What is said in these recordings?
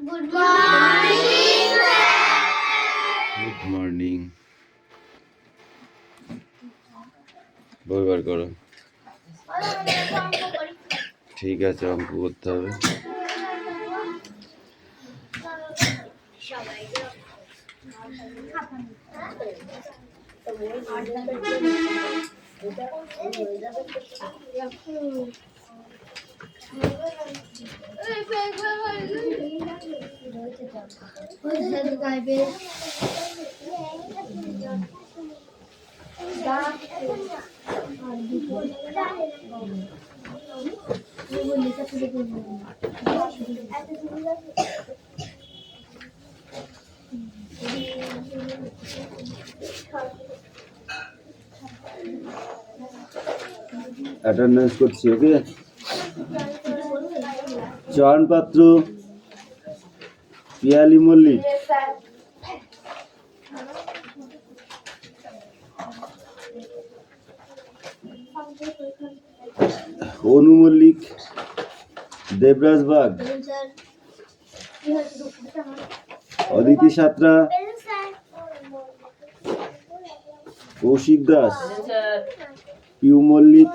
Good morning. Good morning. বই বার করো। ঠিক আছে, অঙ্ক করতে হবে। অ্যাটেন্ডেন্স করছি, ওকে। চয়ন পাত্র, পিয়ালি মল্লিক, অনু মল্লিক, দেবরাজ বাগ, অদিতি সাঁতরা, কৌশিক দাস, পিউ মল্লিক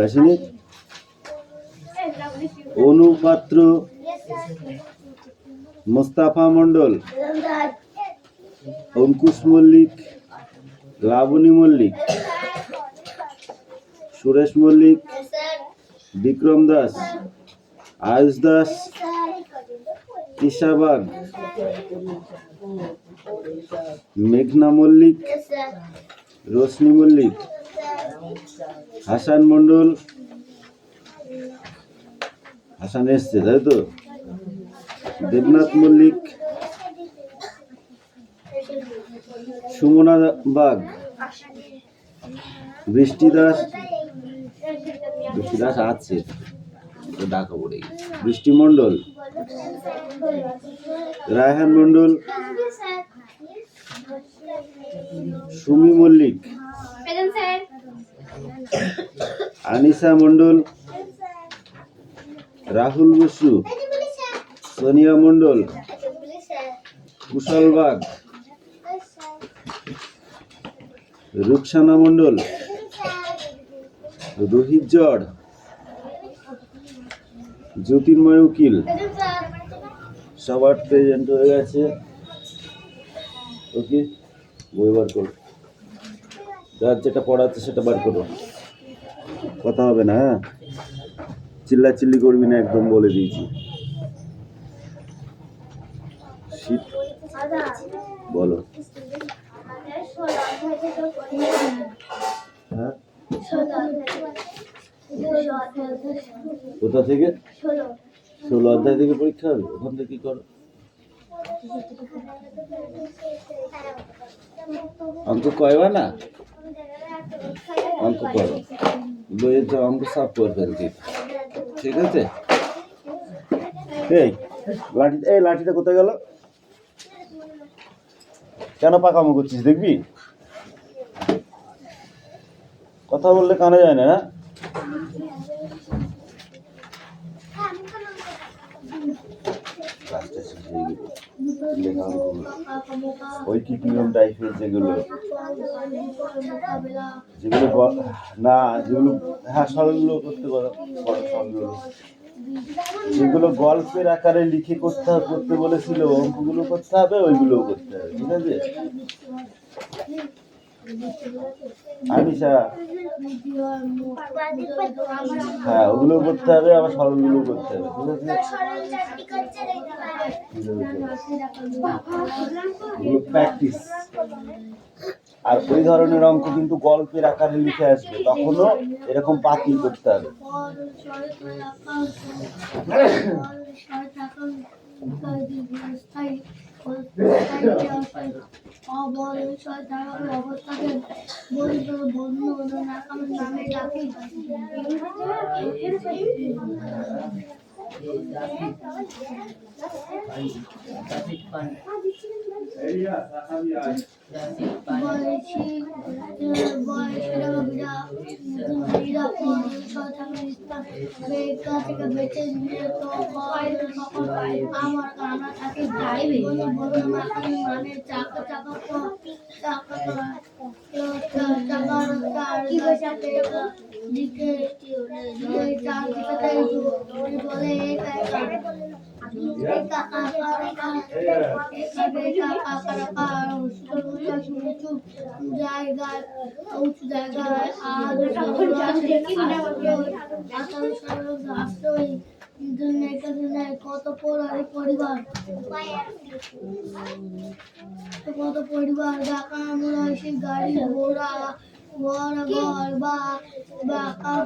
আসেনি, অনু পাত্র, মোস্তাফা মন্ডল, অঙ্কুশ মল্লিক, লাবণী মল্লিক, সুরেশ মল্লিক, বিক্রম দাস, আয়ুষ দাস, তৃষা বাগ, মেঘনা মল্লিক, রোশনি মল্লিক, হাসান মন্ডল, হাসান এসছে তাই তো, দেবনাথ মল্লিক, সুমনা বাগ, বৃষ্টি দাস আছে ডাকা পড়ে, বৃষ্টি মন্ডল, রায়হান মন্ডল, সুমি মল্লিক, আনিসা মন্ডল, রাহুল বসু, সোনিয়া মন্ডল, কুশল বাগ, রুকসানা মন্ডল, রোহিত জড়, জ্যোতির্ময় উকিল, সবার প্রেজেন্ট হয়ে গেছে। ওকে, বই বার করো, যার যেটা পড়াচ্ছে সেটা বার করো, কথা হবে না, হ্যাঁ চিল্লাচিল্লি করবি না, একদম বলে দিয়েছি। বলো, হ্যাঁ কোথা থেকে? 16 অধ্যায় থেকে পরীক্ষা হবে, ওখান থেকে কি করো? অঙ্ক কয়বা না, অঙ্ক করো, বইয়ের যে অঙ্ক সব করে ফেলছি, ঠিক আছে। এই লাঠিটা কোথায় গেল? কেন পাকামো করছিস? দেখবি, কথা বললে কানে যায় না। ঐকিপিয়ন টাইপের যেগুলো না, যেগুলো হ্যাঁ সরলগুলো করতে পারো, সরলগুলো যেগুলো গল্পের আকারে লিখে করতে বলেছিল, অঙ্কগুলো করতে হবে, ওইগুলোও করতে হবে, ঠিক আছে। আনিশা, হ্যাঁ ওগুলো করতে হবে, আবার সরলগুলো করতে হবে, ঠিক আছে। ওগুলো প্র্যাকটিস। আর ওই ধরনের অঙ্ক কিন্তু গল্পের আকারে লিখে আসবে, তখনও এরকম পাতি করতে হবে। আমার কানা থাকে যাইবে বড় মাথায় মানে চাকা চাকা চাকা চাকা কি বসাতে দিকে চার দিকে বলে জায়গায় উঁচু জায়গায় কত পরিবার ঢাকা বয়সী গাড়ি ঘোড়া বড় ঘর বা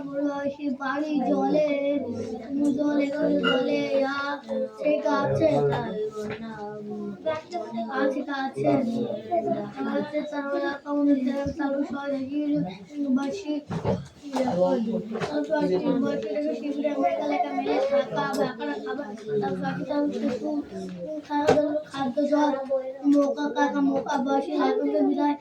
বয়সী বাড়ি জলে জলে জলে সে গাছে খাদ্য জল মোকা কাকা মোকা বাসি বিদায়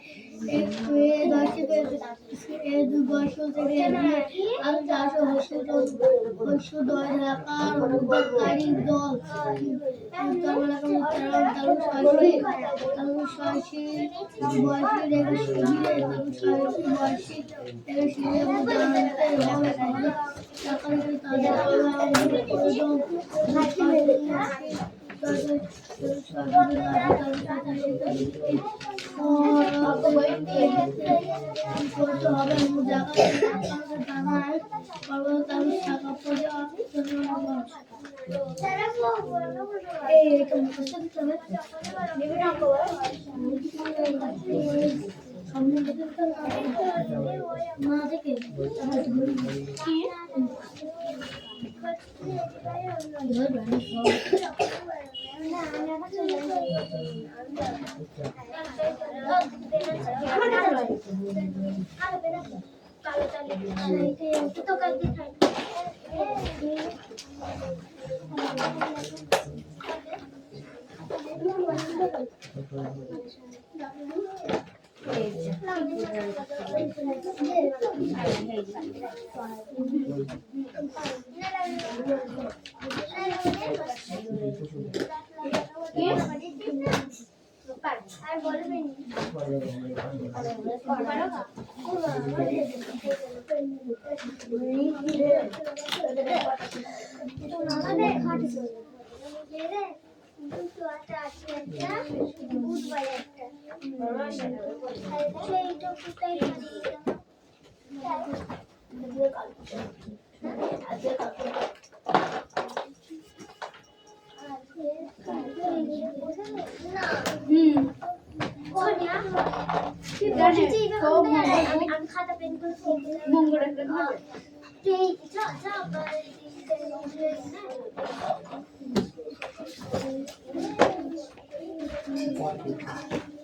খাতা পেন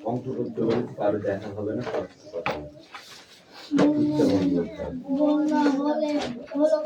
অংশ করতে বলেছি, কারো দেখা হবে না, বন্যা হলে হলো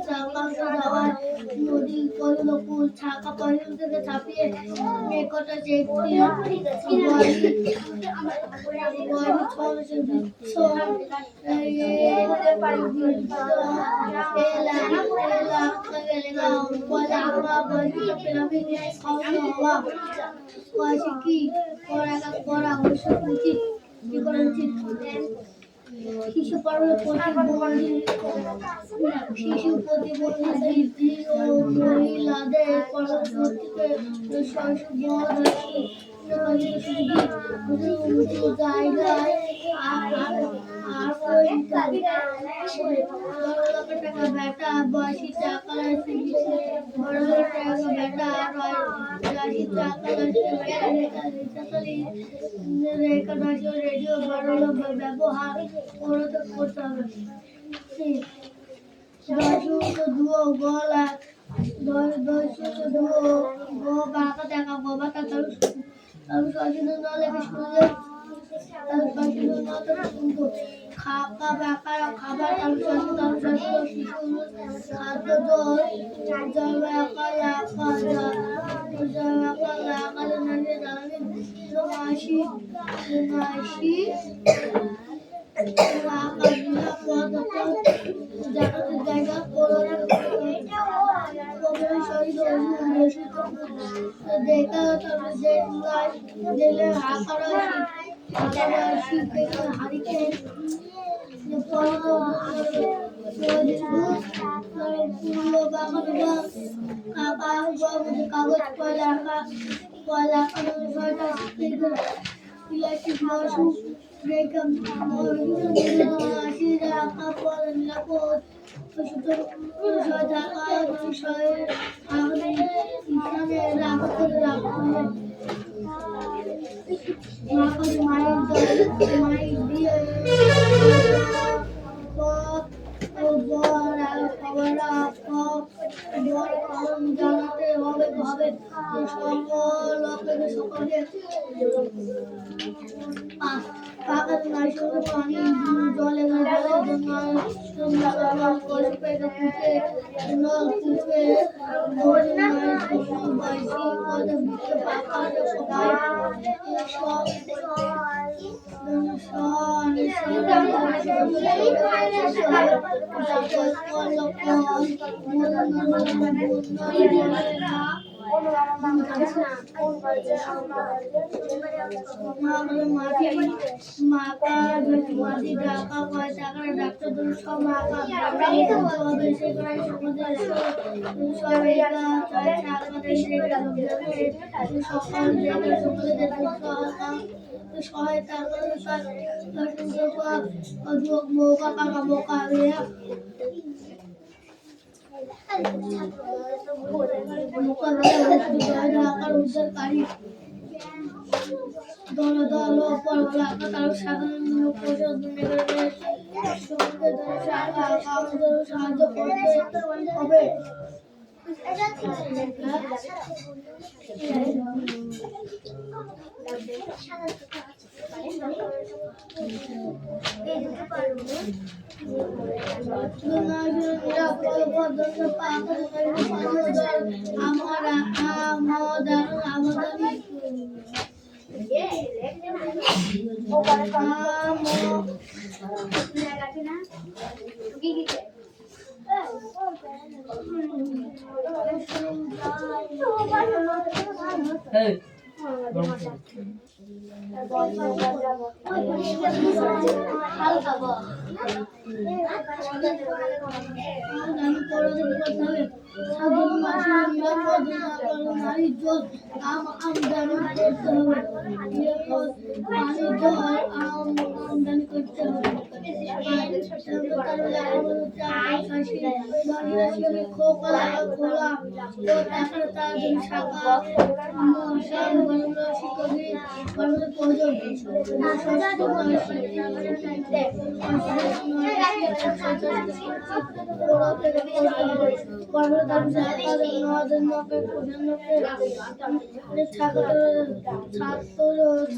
চাকা যাওয়ার নদী করল কুল ছাকা পয়সা থেকে ছাপিয়ে মেকটা চেকটি কি করা উচিত কি করা উচিত শিশু প্রতিবন্ধী বৃদ্ধি ও মহিলাদের কর্মসূচিকে জায়গায় টাকা বেটা বয়সী টাকা বড় টাকা বেটা রেডিও ব্যবহার করতে হবে খাবার খাদ্য কাগজ কয়লা ইলেকট্রিক মশু নিরাপদ মায়ের দিয়ে জানাতে হবে সকলকে পানি জলে সহায়তা উদ্ধারকারী দল সাধারণ সাহায্য করতে হবে। Hey. থেকে করতে হবে। পরে তার ছাকাতে নদের নখে কোষের নখে ছাত্র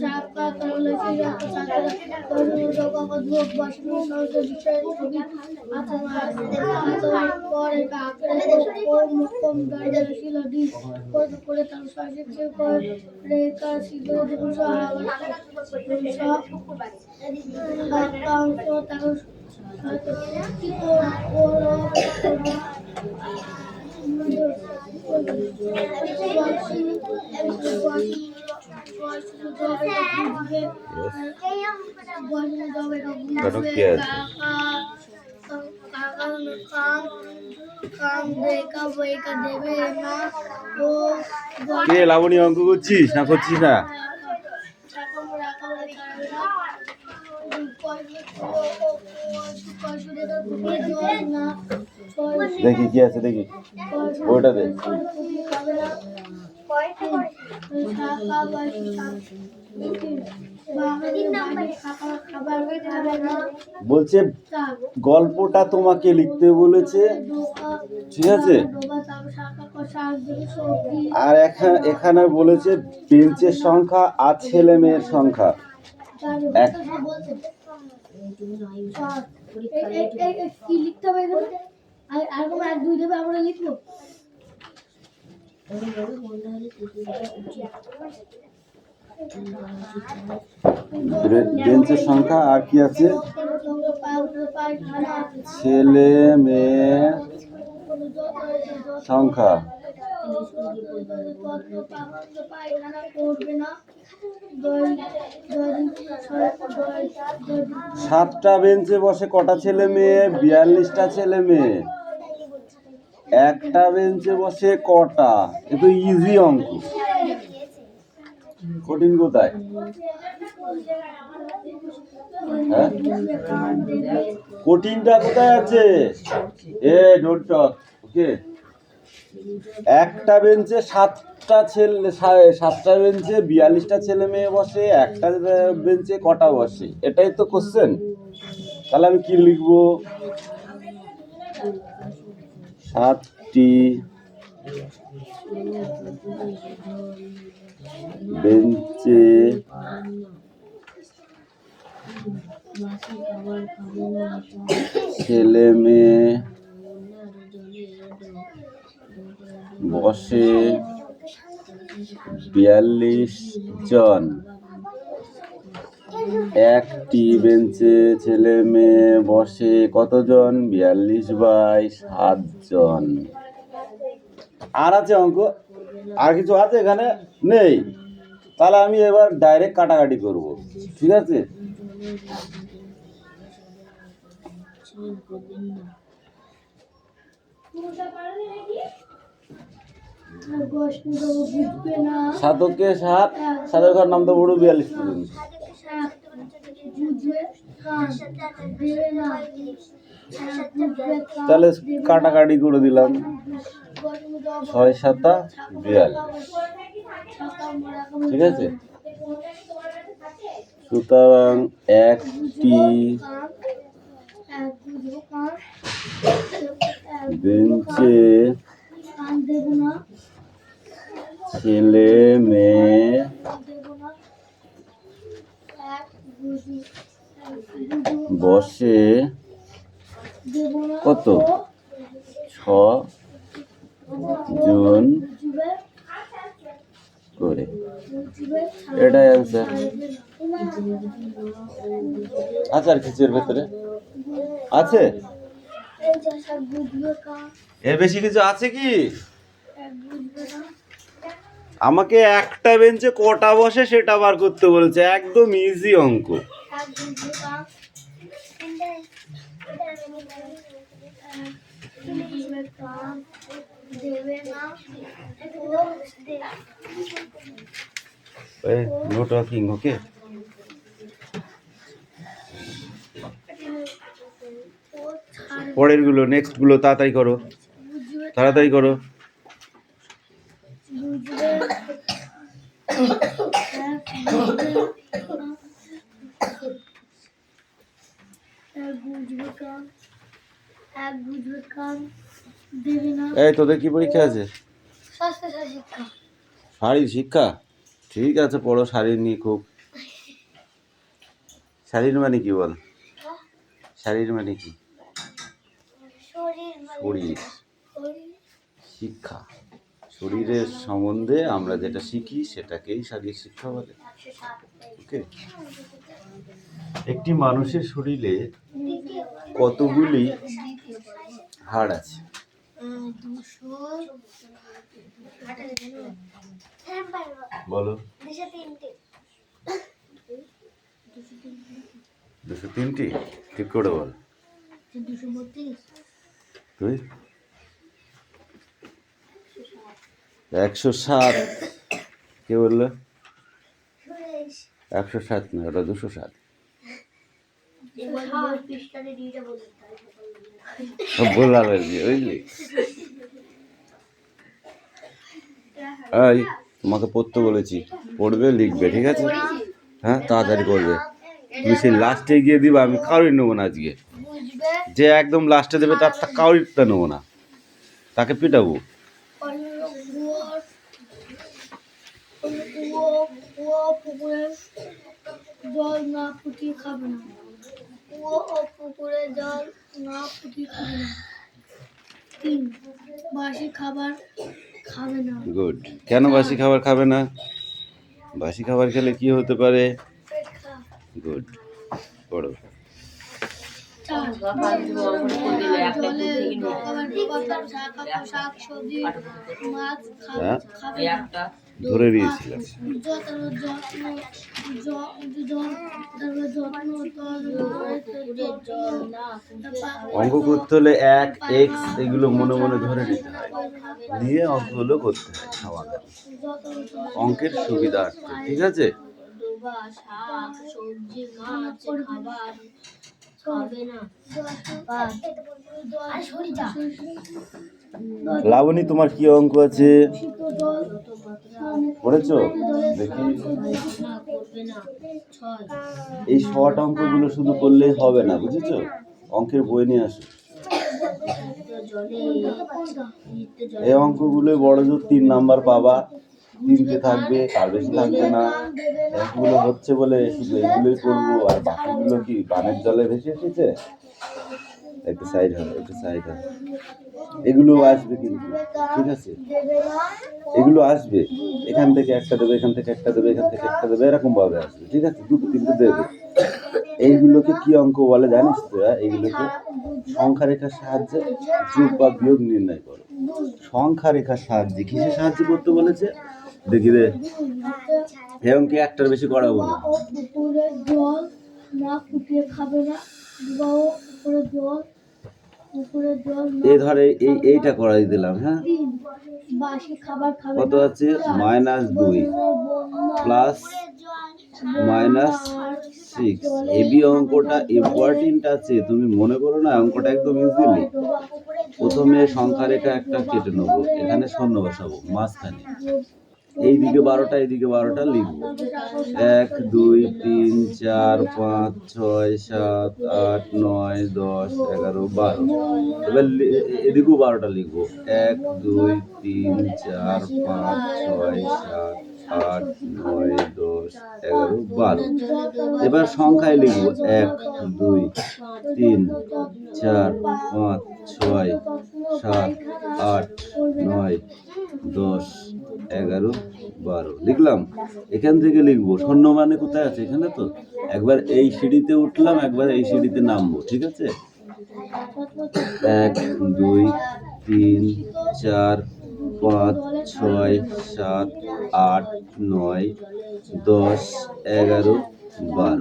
ছাকা করলে সেই একটা ছাত্র ধূপ বসানো সহজ বিষয়ের ছবি পরে কাকড়ে ও মুখম গাড়ি ছিল ডি করে তার সাহায্যে করে রেখা শিখে দেখুন সব তার কে লাবণী অঙ্ক করছিস না করছিস না? দেখি কি আছে দেখি ওইটা দে। বলছে গল্পটা তোমাকে লিখতে বলেছে, ঠিক আছে? আর এখানে বলেছে বেঞ্চের সংখ্যা আর ছেলে মেয়ের সংখ্যা এক। কি লিখতে হবে আর কোনো এক দুই দেবে আমরা লিখবো। বেঞ্চের সংখ্যা আর কি আছে? ছেলে মেয়ে সংখ্যা। সাতটা বেঞ্চে বসে কটা ছেলে মেয়ে? 42টা ছেলে মেয়ে। একটা বেঞ্চে বসে কটা? এ তো ইজি অঙ্ক, কঠিন কোথায়? হ্যাঁ, কঠিনটা কোথায় আছে? এ ডোন্ট টক, ওকে? একটা বেঞ্চে সাতটা বেঞ্চে 42টা ছেলে মেয়ে বসে, একটা বেঞ্চে কটা বসে? এটাই তো কোশ্চেন। তাহলে আমি কি লিখবো? 7টি বেঞ্চে ছেলে মেয়ে বসে 42 জন। একটি বেঞ্চে ছেলে মেয়ে বসে কতজন? 42/7 জন। আর আছে অঙ্ক? আর কিছু আছে এখানে? নেই। তাহলে আমি এবার ডাইরেক্ট কাটাকাটি করব, ঠিক আছে? সাতকে 7, 7 ঘর নাম তো বড় 42 পর্যন্ত। তাহলে কাটাকাটি করে দিলাম, 6 7 42, ঠিক আছে? সুতরাং একটি বেঞ্চে ছেলে মেয়ে বসে কত? 6 জন করে। এটাই অ্যান্সার। আচ্ছা, আর কিছুর ভেতরে আছে? এর বেশি কিছু আছে কি? আমাকে একটা বেঞ্চে কটা বসে সেটা বার করতে বলেছে, একদম ইজি অঙ্ক। নো টকিং, ওকে? পরের গুলো, নেক্সট গুলো তাড়াতাড়ি করো, তাড়াতাড়ি করো। এক বুঝবে কান দেবে না। এই তোদের কি পরীক্ষা আছে? স্বাস্থ্য শিক্ষা। শারীর শিক্ষা, ঠিক আছে, পড়ো শারীর নিয়ে খুব। শারীর মানে কি বল? শারীর মানে কি? শরীর, শিক্ষা। শরীরের সম্বন্ধে আমরা যেটা শিখি সেটাকেই শারীর শিক্ষা বলে। ওকে। একটি মানুষের শরীরে কতগুলি হাড় আছে? 200 বলো। 203টি, ঠিক করে বল। 232 তুই 107। কে বললো? 107 না, ওটা 207। বললাম আর কি, বুঝলি? এই তোমাকে পড়তে বলেছি, পড়বে লিখবে, ঠিক আছে? হ্যাঁ, তাড়াতাড়ি করবে। তুমি সেই লাস্টে গিয়ে দিবা, আমি কারোর নেবো না আজকে। যে একদম লাস্টে দেবে তার কারোরটা নেবো না, তাকে পিটাবো। পুকুরের জল না ফুটিয়ে খাবে না। কুয়ো ও পুকুরের জল না ফুটিয়ে খাবে না। 3 বাসি খাবার খাবে না। গুড। কেন বাসি খাবার খাবে না? বাসি খাবার খেলে কি হতে পারে? গুড, পড়ো। 4 শাক সবজি মাছ খাবে না। ধরে দিয়েছিলাম। অঙ্ক করতে হলে 1 x এগুলো মনে মনে ধরে নিতে হয়, দিয়ে অঙ্কগুলো করতে হয় সমাধান, অঙ্কের সুবিধার্থে, ঠিক আছে? শাক সবজি মাছ খাবার খাবে না। লাবণী, তোমার কি অঙ্ক আছে? পড়েছো? দেখি। এই শর্ট অঙ্কগুলো শুধু করলেই হবে না, বুঝেছো? অঙ্কের বই নিয়ে আসো। এই অঙ্কগুলো বড় জোর 3 নাম্বার পাবা, 3টে থাকবে, তার বেশি থাকবে না। অঙ্কগুলো হচ্ছে বলে শুধু এগুলোই করবো, আর বাকিগুলো কি বানের জলে ভেসে এসেছে? একটু সাইড হবে, একটু সাইড হবে। এগুলো আসবে কিন্তু, ঠিক আছে? এগুলো আসবে, এখান থেকে একটা দেবে, এখান থেকে একটা দেবে, এখান থেকে একটা দেবে, এরকম ভাবে আসবে, ঠিক আছে? 2-3টে দেবে। এইগুলোকে কি অঙ্ক বলে জানিস তো? এইগুলোকে সংখ্যা রেখার সাহায্যে যোগ বা বিয়োগ নির্ণয় করো। সংখ্যা রেখার সাহায্যে কিসের সাহায্যে করতে বলেছে? দেখি রে, এই অঙ্কে একটার বেশি করাবো না। পুকুরের জল না ফুটিয়ে খাবে না। পুকুরের জল এই ধরে এইটা করাই দিলাম। হ্যাঁ, বাসি খাবার খাবে কত না। আছে? -2 প্লাস -6। হেভি অঙ্কটা ইম্পর্টেন্ট আছে, তুমি মনে করো না অঙ্কটা একদম ইজিলি। প্রথমে সংখ্যা রেখা একটা কেটে নেবো, এখানে শূন্য বসাবো মাঝখানে, এইদিকে 12টা এইদিকে 12টা লিখবো। 1 2 3 4 5 6 7 8 9 10 11 12। এবার এদিকেও 12টা লিখবো। 1 2 3 4 5 6 7 8 9 10 11 12। এবার সংখ্যায় লিখবো 1 2 3 4 5 6 7 8 9 10 11 12 লিখলাম। এখান থেকে লিখবো শূন্য মানে কোথায় আছে? এখানে তো। একবার এই সিঁড়িতে উঠলাম, একবার এই সিঁড়িতে নামবো, ঠিক আছে? 1 2 3 4 5 6 7 8 9 10 11 12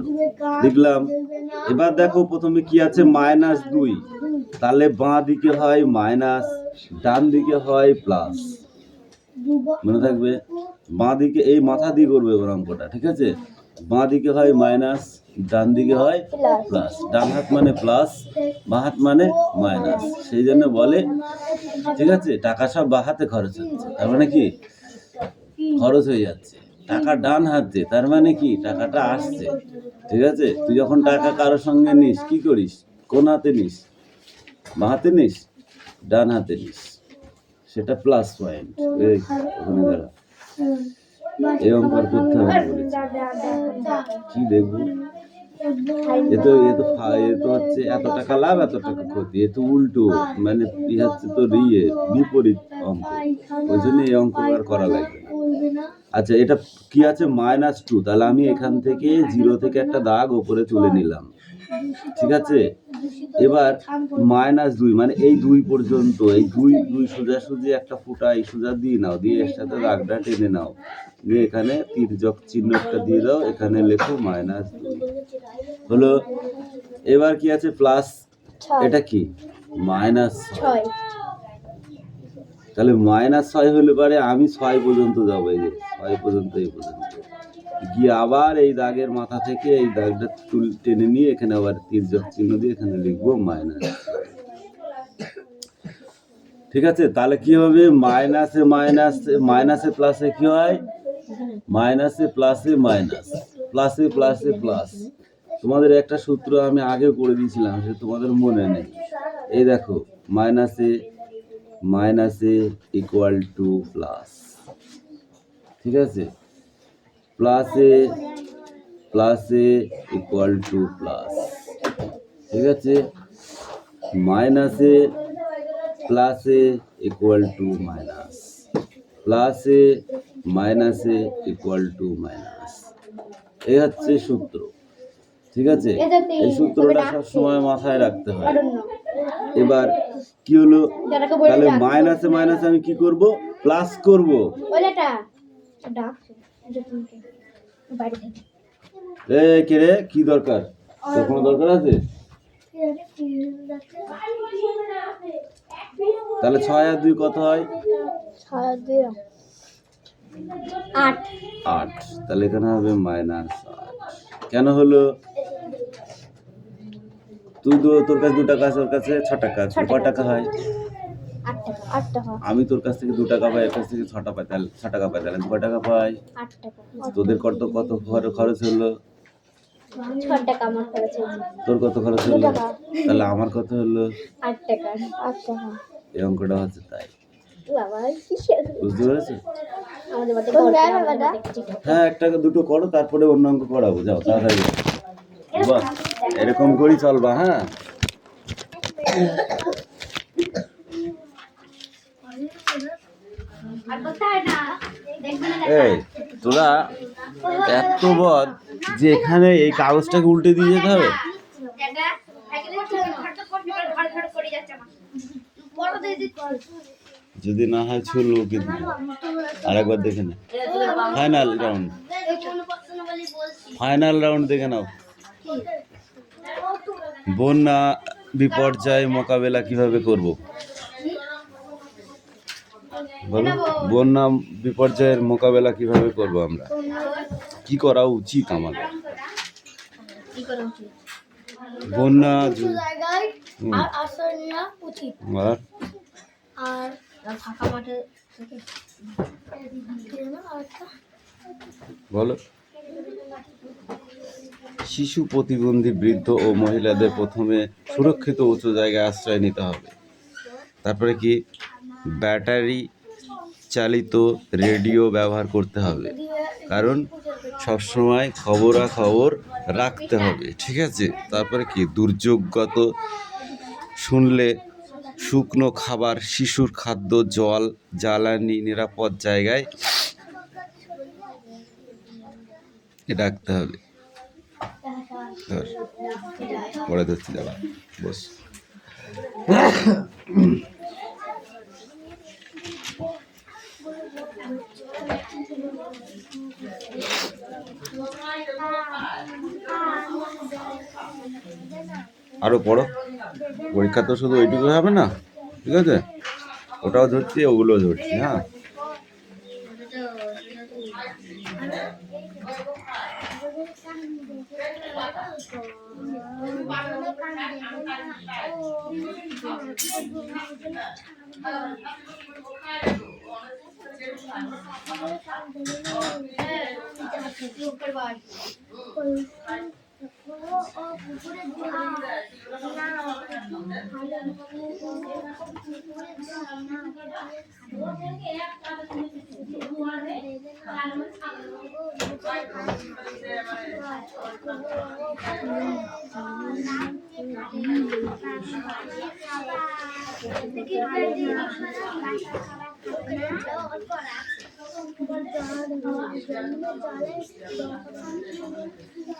লিখলাম। এবার দেখো প্রথমে কি আছে? -2। তাহলে বাঁ দিকে হয় মাইনাস, ডান দিকে হয় প্লাস। মনে থাকবে, বাঁ দিকে এই মাথা দিয়ে করবে এবার অঙ্কটা, ঠিক আছে? বাঁ দিকে হয় মাইনাস, ডান দিকে হয় প্লাস। ডান হাত মানে প্লাস, বাঁ হাত মানে মাইনাস, সেই জন্য বলে, ঠিক আছে? টাকা সব বাঁ হাতে খরচ হচ্ছে, তার মানে কি খরচ হয়ে যাচ্ছে। টাকা ডান হাতে, তার মানে কি টাকাটা আসছে, ঠিক আছে? তুই যখন টাকা কারোর সঙ্গে নিস কি করিস? কোন হাতে নিস? বাঁ হাতে নিস, ডান হাতে নিস, সেটা প্লাস পয়েন্ট। এই ওখানে দাঁড়া, এই অঙ্ক আর করতে হবে বলেছি। কি দেখবো? এ তো হচ্ছে এত টাকা লাভ এত টাকা ক্ষতি, এ তো উল্টো, মানে হচ্ছে তোর বিপরীত অঙ্ক, ওই জন্য এই অঙ্ক আর করা লাগবে না। আচ্ছা, এটা কি আছে -2, তাহলে আমি এখান থেকে 0 থেকে একটা দাগ ওপরে তুলে নিলাম, ঠিক আছে। এবার -2 মানে এই 2 পর্যন্ত, এই 2 সোজাসুজি একটা ফুটা এই সোজা দিয়ে নাও, দিয়ে এর সাথে দাগটা টেনে নাও, দিয়ে এখানে তির্যক চিহ্ন একটা দিয়ে দাও, এখানে লেখো -2 হলো। এবার কি আছে প্লাস, এটা কি -6, তাহলে -6 হলে পারে আমি 6 পর্যন্ত যাবো, এই যে 6 পর্যন্ত, এই পর্যন্ত গিয়ে আবার এই দাগের মাথা থেকে এই দাগটা টেনে নিয়ে এখানে আবার তির্যক চিহ্ন দিয়ে এখানে লিখবো মাইনাস, ঠিক আছে। তাহলে কি হবে, মাইনাসে প্লাসে কি হয়, মাইনাসে প্লাসে মাইনাস, প্লাসে প্লাসে প্লাস। তোমাদের একটা সূত্র আমি আগে করে দিয়েছিলাম, সে তোমাদের মনে নেই। এই দেখো, মাইনাসে ইকুয়াল টু প্লাস, ঠিক আছে, প্লাসে ইকুয়াল টু প্লাস, ঠিক আছে, মাইনাসে ইকুয়াল টু মাইনাস, মাইনাসে ইকুয়াল টু মাইনাস, এই হচ্ছে সূত্র, ঠিক আছে। এই সূত্রটা সবসময় মাথায় রাখতে হয়। এবার কি হলো, তাহলে মাইনাসে আমি কি করব, প্লাস করব। কে রে, কি দরকার তোর, কোনো দরকার আছে? তাহলে 6 আর 2 কত হয়, 8, তাহলে এখানে হবে -8। কেন হলো, তুই তোর কাছে 2 টাকা আছে, ওর কাছে 6 টাকা আছে, কত টাকা হয়, 8 টাকা। আমি তোর কাছ থেকে 2 টাকা পাই, এর কাছ থেকে 6 টাকা পাই, তাহলে 6 টাকা পাই, তাহলে কত টাকা পাই, 8 টাকা। তোদের কত খরচ হলো, 6 টাকা আমার খরচ হলো। তোর কত খরচ হলো, তাহলে আমার কত হলো, 8 টাকা। এই অঙ্কটা হচ্ছে তাই, বুঝতে পেরেছো? হ্যাঁ, একটা দুটো করো, তারপরে অন্য অঙ্ক করাবো, যাও তাড়াতাড়ি, বাহ, এরকম করেই চলবা। হ্যাঁ, এই তোরা এত বদ যে এখানে এই কাগজটাকে উল্টে দিয়ে যেতে হবে, যদি না হয় ছুলবো কিন্তু। আরেকবার দেখে না, ফাইনাল রাউন্ড দেখে নাও। বন্যা বিপর্যয় মোকাবেলা কিভাবে করব, বলো, বন্যা বিপর্যয়ের মোকাবেলা কিভাবে করব, আমরা কি করা উচিত, আমাদের বন্যা আর ফাঁকা মাঠে বলো, শিশু, প্রতিবন্ধী, বৃদ্ধ ও মহিলাদের প্রথমে সুরক্ষিত উঁচু জায়গায় আশ্রয় নিতে হবে। তারপরে কি, ব্যাটারি চালিত রেডিও ব্যবহার করতে হবে, কারণ সবসময় খবরাখবর রাখতে হবে, ঠিক আছে। তারপরে কি, দুর্যোগগত শুনলে শুকনো খাবার, শিশুর খাদ্য, জল, জ্বালানি নিরাপদ জায়গায় রাখতে হবে। পরে ধরছি, যাবা বস। আরো পড়ো, পরীক্ষা তো শুধু ওইটুকু হবে না, ঠিক আছে, ওটাও ধরছি, ওগুলোও ধরছি। হ্যাঁ,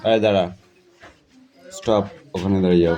আরে দাঁড়া, স্টপ, ওখানে দাঁড়িয়ে যাও।